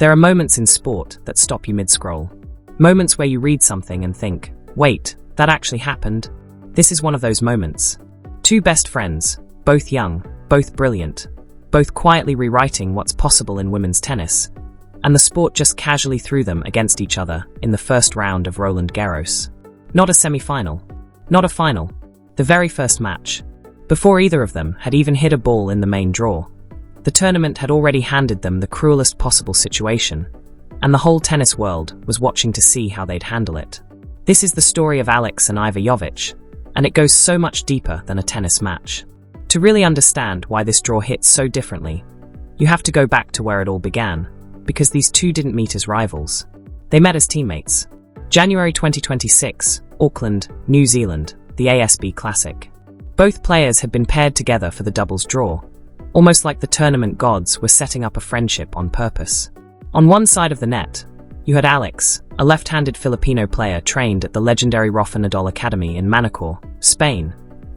There are moments in sport that stop you mid-scroll. Moments where you read something and think, wait, that actually happened? This is one of those moments. Two best friends, both young, both brilliant, both quietly rewriting what's possible in women's tennis, and the sport just casually threw them against each other in the first round of Roland Garros. Not a semi-final. Not a final. The very first match. Before either of them had even hit a ball in the main draw, the tournament had already handed them the cruelest possible situation, and the whole tennis world was watching to see how they'd handle it. This is the story of Alex and Iva Jovic, and it goes so much deeper than a tennis match. To really understand why this draw hit so differently, you have to go back to where it all began, because these two didn't meet as rivals. They met as teammates. January 2026, Auckland, New Zealand, the ASB Classic. Both players had been paired together for the doubles draw, almost like the tournament gods were setting up a friendship on purpose. On one side of the net, you had Alex, a left-handed Filipino player trained at the legendary Rafa Nadal Academy in Manacor, Spain,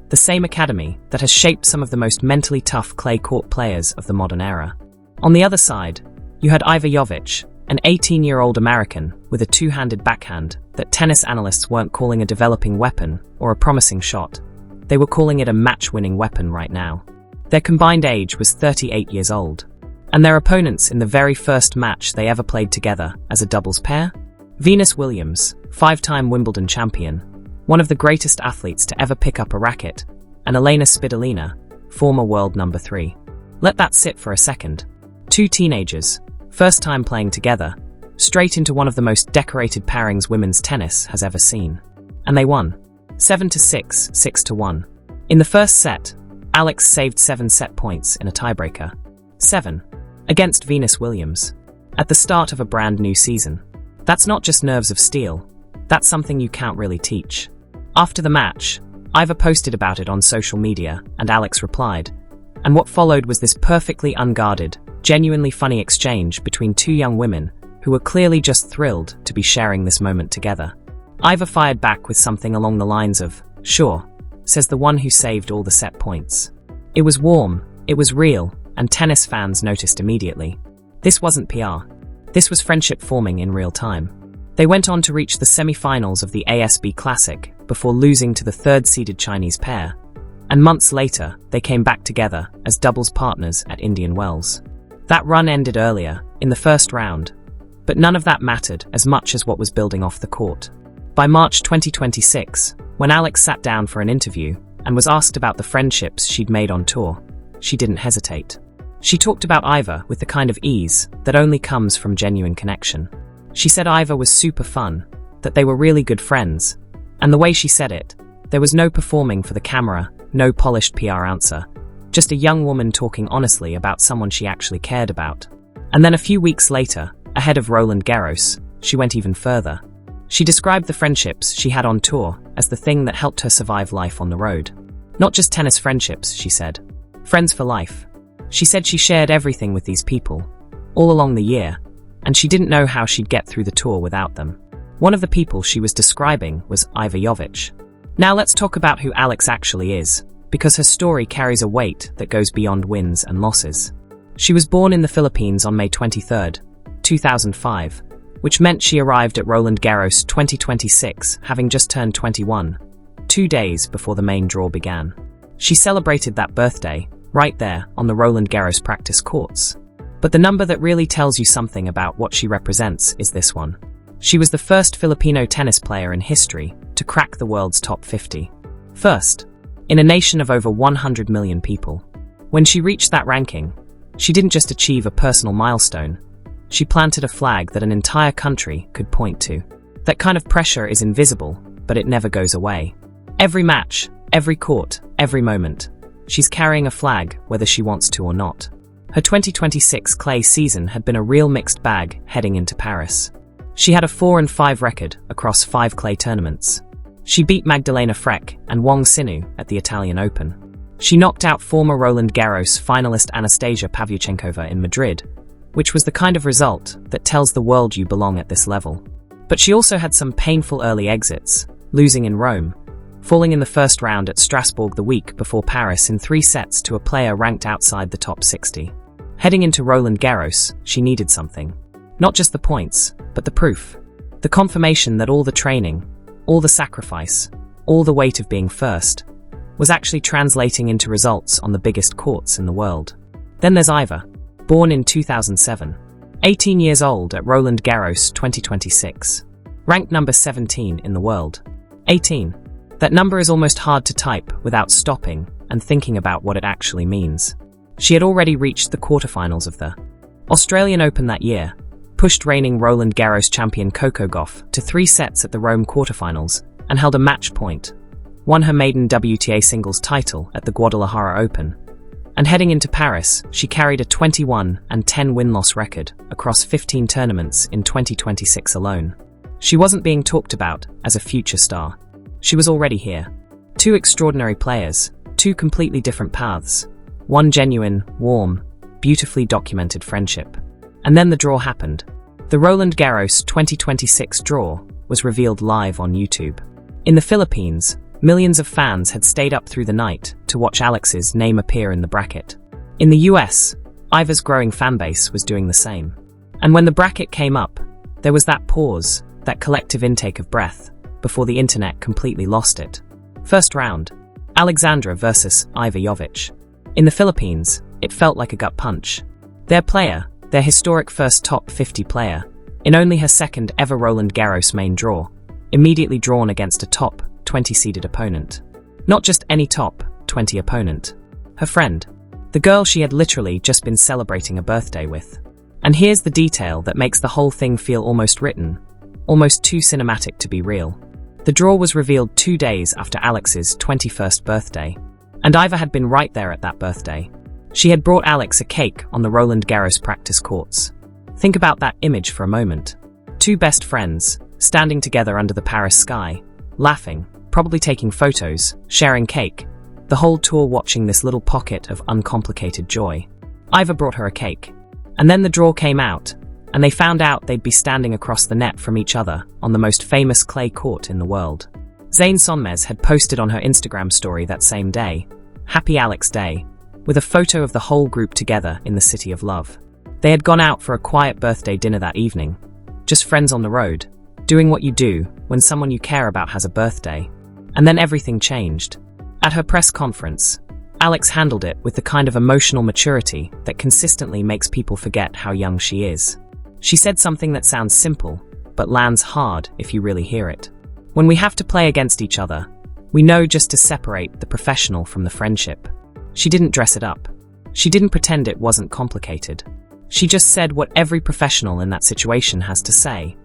the same academy that has shaped some of the most mentally tough clay court players of the modern era. On the other side, you had Iva Jovic, an 18-year-old American with a two-handed backhand that tennis analysts weren't calling a developing weapon or a promising shot. They were calling it a match-winning weapon right now. Their combined age was 38 years old, and their opponents in the very first match they ever played together as a doubles pair? Venus Williams, five-time Wimbledon champion, one of the greatest athletes to ever pick up a racket, and Elena Svitolina, former world number 3. Let that sit for a second. Two teenagers, first time playing together, straight into one of the most decorated pairings women's tennis has ever seen. And they won. 7-6, 6-1. In the first set, Alex saved 7 set points in a tiebreaker. 7. Against Venus Williams. At the start of a brand new season. That's not just nerves of steel. That's something you can't really teach. After the match, Iva posted about it on social media, and Alex replied. And what followed was this perfectly unguarded, genuinely funny exchange between two young women who were clearly just thrilled to be sharing this moment together. Iva fired back with something along the lines of, "Sure," says the one who saved all the set points. It was warm, it was real, and tennis fans noticed immediately. This wasn't PR. This was friendship forming in real time. They went on to reach the semi-finals of the ASB Classic before losing to the third-seeded Chinese pair, and months later they came back together as doubles partners at Indian Wells. That run ended earlier, in the first round, but none of that mattered as much as what was building off the court. By March 2026, when Alex sat down for an interview and was asked about the friendships she'd made on tour, she didn't hesitate. She talked about Iva with the kind of ease that only comes from genuine connection. She said Iva was super fun, that they were really good friends, and the way she said it, there was no performing for the camera, no polished PR answer, just a young woman talking honestly about someone she actually cared about. And then a few weeks later, ahead of Roland Garros, she went even further. She described the friendships she had on tour as the thing that helped her survive life on the road. Not just tennis friendships, she said. Friends for life. She said she shared everything with these people, all along the year, and she didn't know how she'd get through the tour without them. One of the people she was describing was Iva Jovic. Now let's talk about who Alex actually is, because her story carries a weight that goes beyond wins and losses. She was born in the Philippines on May 23, 2005, which meant she arrived at Roland Garros 2026 having just turned 21, 2 days before the main draw began. She celebrated that birthday, right there on the Roland Garros practice courts. But the number that really tells you something about what she represents is this one. She was the first Filipino tennis player in history to crack the world's top 50. First, in a nation of over 100 million people. When she reached that ranking, she didn't just achieve a personal milestone, she planted a flag that an entire country could point to. That kind of pressure is invisible, but it never goes away. Every match, every court, every moment, she's carrying a flag whether she wants to or not. Her 2026 clay season had been a real mixed bag heading into Paris. She had a 4-5 record across 5 clay tournaments. She beat Magdalena Frech and Wong Sinu at the Italian Open. She knocked out former Roland Garros finalist Anastasia Pavlyuchenkova in Madrid, which was the kind of result that tells the world you belong at this level. But she also had some painful early exits, losing in Rome, falling in the first round at Strasbourg the week before Paris in 3 sets to a player ranked outside the top 60. Heading into Roland Garros, she needed something. Not just the points, but the proof. The confirmation that all the training, all the sacrifice, all the weight of being first, was actually translating into results on the biggest courts in the world. Then there's Iva, born in 2007, 18 years old at Roland Garros 2026, ranked number 17 in the world. 18. That number is almost hard to type without stopping and thinking about what it actually means. She had already reached the quarterfinals of the Australian Open that year, pushed reigning Roland Garros champion Coco Gauff to 3 sets at the Rome quarterfinals and held a match point, won her maiden WTA singles title at the Guadalajara Open, and heading into Paris, she carried a 21-10 win-loss record across 15 tournaments in 2026 alone. She wasn't being talked about as a future star. She was already here. 2 extraordinary players, 2 completely different paths, 1 genuine, warm, beautifully documented friendship. And then the draw happened. The Roland Garros 2026 draw was revealed live on YouTube. In the Philippines, millions of fans had stayed up through the night to watch Alex's name appear in the bracket. In the US, Iva's growing fanbase was doing the same. And when the bracket came up, there was that pause, that collective intake of breath, before the internet completely lost it. First round, Alexandra versus Iva Jovic. In the Philippines, it felt like a gut punch. Their player, their historic first top 50 player, in only her second ever Roland Garros main draw, immediately drawn against a top 20-seeded opponent. Not just any top 20 opponent. Her friend. The girl she had literally just been celebrating a birthday with. And here's the detail that makes the whole thing feel almost written, almost too cinematic to be real. The draw was revealed 2 days after Alex's 21st birthday. And Iva had been right there at that birthday. She had brought Alex a cake on the Roland Garros practice courts. Think about that image for a moment. 2 best friends, standing together under the Paris sky, laughing, probably taking photos, sharing cake, the whole tour watching this little pocket of uncomplicated joy. Iva brought her a cake. And then the draw came out, and they found out they'd be standing across the net from each other on the most famous clay court in the world. Zayn Sonmez had posted on her Instagram story that same day, "Happy Alex Day," with a photo of the whole group together in the City of Love. They had gone out for a quiet birthday dinner that evening, just friends on the road, doing what you do when someone you care about has a birthday. And then everything changed. At her press conference, Alex handled it with the kind of emotional maturity that consistently makes people forget how young she is. She said something that sounds simple, but lands hard if you really hear it. When we have to play against each other, we know just to separate the professional from the friendship. She didn't dress it up. She didn't pretend it wasn't complicated. She just said what every professional in that situation has to say.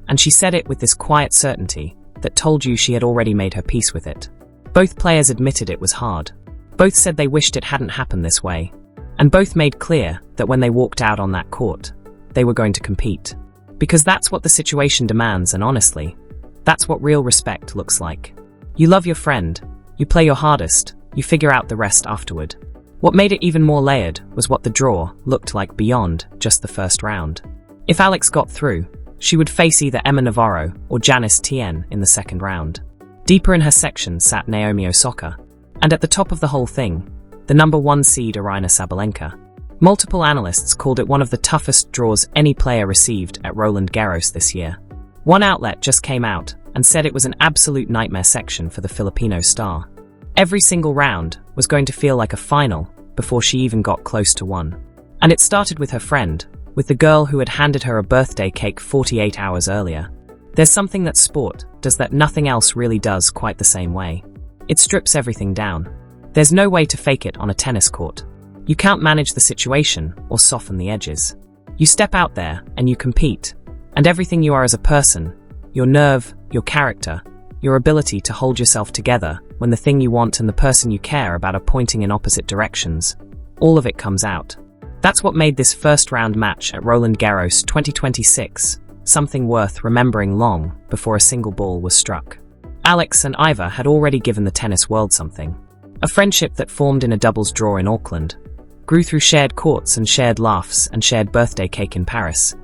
And she said it with this quiet certainty that told you she had already made her peace with it. Both players admitted it was hard. Both said they wished it hadn't happened this way. And both made clear that when they walked out on that court, they were going to compete. Because that's what the situation demands, and honestly, that's what real respect looks like. You love your friend, you play your hardest, you figure out the rest afterward. What made it even more layered was what the draw looked like beyond just the first round. If Alex got through, she would face either Emma Navarro or Janice Tien in the second round. Deeper in her section sat Naomi Osaka, and at the top of the whole thing, the number 1 seed Aryna Sabalenka. Multiple analysts called it one of the toughest draws any player received at Roland Garros this year. One outlet just came out and said it was an absolute nightmare section for the Filipino star. Every single round was going to feel like a final before she even got close to one. And it started with her friend, with the girl who had handed her a birthday cake 48 hours earlier. There's something that sport does that nothing else really does quite the same way. It strips everything down. There's no way to fake it on a tennis court. You can't manage the situation or soften the edges. You step out there and you compete, and everything you are as a person, your nerve, your character, your ability to hold yourself together when the thing you want and the person you care about are pointing in opposite directions, all of it comes out. That's what made this first round match at Roland Garros 2026 something worth remembering long before a single ball was struck. Alex and Iva had already given the tennis world something. A friendship that formed in a doubles draw in Auckland, grew through shared courts and shared laughs and shared birthday cake in Paris,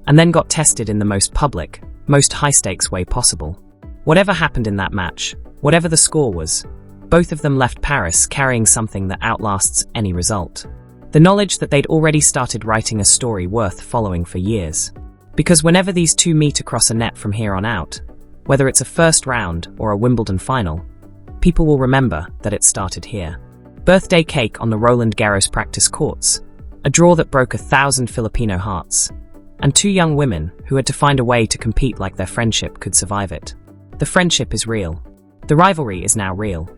and then got tested in the most public, most high-stakes way possible. Whatever happened in that match, whatever the score was, both of them left Paris carrying something that outlasts any result. The knowledge that they'd already started writing a story worth following for years. Because whenever these two meet across a net from here on out, whether it's a first round or a Wimbledon final, people will remember that it started here. Birthday cake on the Roland Garros practice courts, a draw that broke 1,000 Filipino hearts, and two young women who had to find a way to compete like their friendship could survive it. The friendship is real. The rivalry is now real.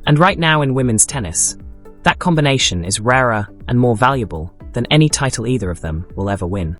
And right now in women's tennis, that combination is rarer and more valuable than any title either of them will ever win.